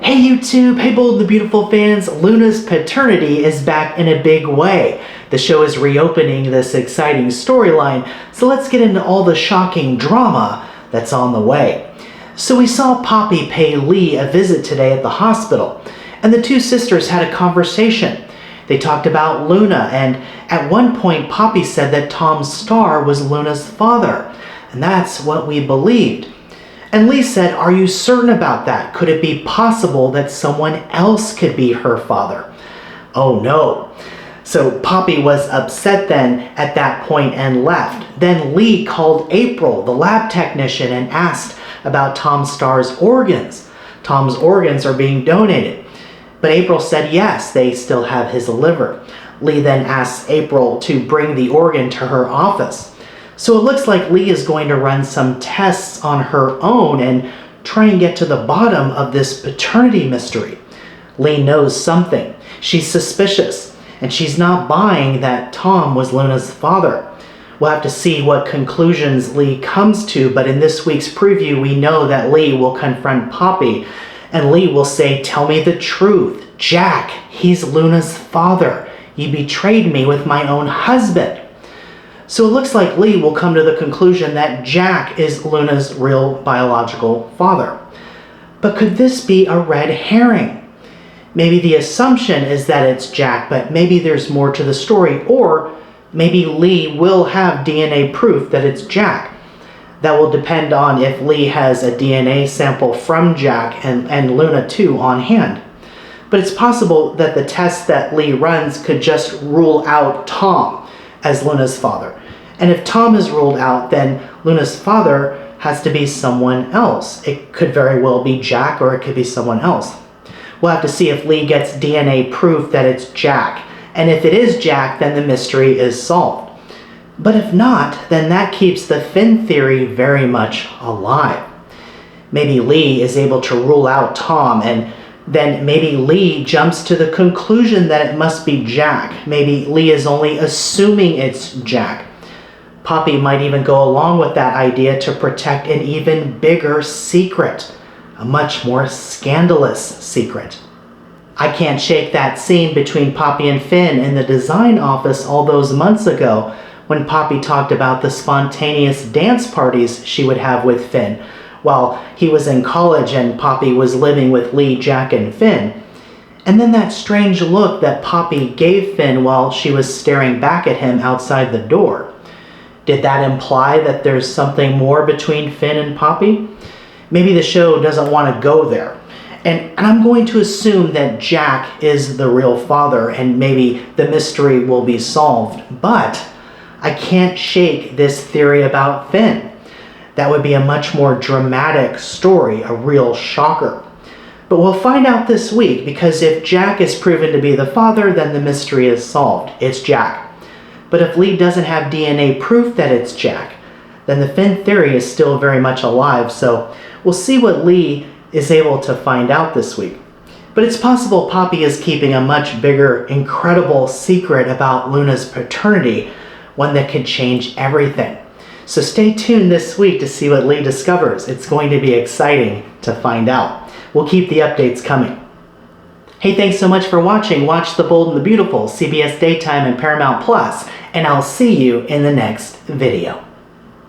Hey YouTube, hey Bold and the Beautiful fans, Luna's Paternity is back in a big way. The show is reopening this exciting storyline, so let's get into all the shocking drama that's on the way. So we saw Poppy pay Lee a visit today at the hospital, and the two sisters had a conversation. They talked about Luna, and at one point Poppy said that Tom Starr was Luna's father, and that's what we believed. And Lee said, "Are you certain about that? Could it be possible that someone else could be her father?" Oh no. So Poppy was upset then at that point and left. Then Lee called April, the lab technician, and asked about Tom Starr's organs. Tom's organs are being donated. But April said yes, they still have his liver. Lee then asked April to bring the organ to her office. So it looks like Lee is going to run some tests on her own and try and get to the bottom of this paternity mystery. Lee knows something. She's suspicious, and she's not buying that Tom was Luna's father. We'll have to see what conclusions Lee comes to, but in this week's preview, we know that Lee will confront Poppy, and Lee will say, "Tell me the truth. Jack, he's Luna's father. You betrayed me with my own husband." So it looks like Lee will come to the conclusion that Jack is Luna's real biological father. But could this be a red herring? Maybe the assumption is that it's Jack, but maybe there's more to the story, or maybe Lee will have DNA proof that it's Jack. That will depend on if Lee has a DNA sample from Jack and Luna too on hand. But it's possible that the test that Lee runs could just rule out Tom as Luna's father. And if Tom is ruled out, then Luna's father has to be someone else. It could very well be Jack, or it could be someone else. We'll have to see if Lee gets DNA proof that it's Jack. And if it is Jack, then the mystery is solved. But if not, then that keeps the Finn theory very much alive. Maybe Lee is able to rule out Tom, and then maybe Lee jumps to the conclusion that it must be Jack. Maybe Lee is only assuming it's Jack. Poppy might even go along with that idea to protect an even bigger secret, a much more scandalous secret. I can't shake that scene between Poppy and Finn in the design office all those months ago when Poppy talked about the spontaneous dance parties she would have with Finn while he was in college and Poppy was living with Lee, Jack, and Finn. And then that strange look that Poppy gave Finn while she was staring back at him outside the door. Did that imply that there's something more between Finn and Poppy? Maybe the show doesn't want to go there. And I'm going to assume that Jack is the real father and maybe the mystery will be solved. But I can't shake this theory about Finn. That would be a much more dramatic story, a real shocker. But we'll find out this week, because if Jack is proven to be the father, then the mystery is solved. It's Jack. But if Lee doesn't have DNA proof that it's Jack, then the Finn theory is still very much alive, so we'll see what Lee is able to find out this week. But it's possible Poppy is keeping a much bigger, incredible secret about Luna's paternity, one that could change everything. So stay tuned this week to see what Lee discovers. It's going to be exciting to find out. We'll keep the updates coming. Hey, thanks so much for watching. Watch The Bold and the Beautiful, CBS Daytime and Paramount Plus, and I'll see you in the next video.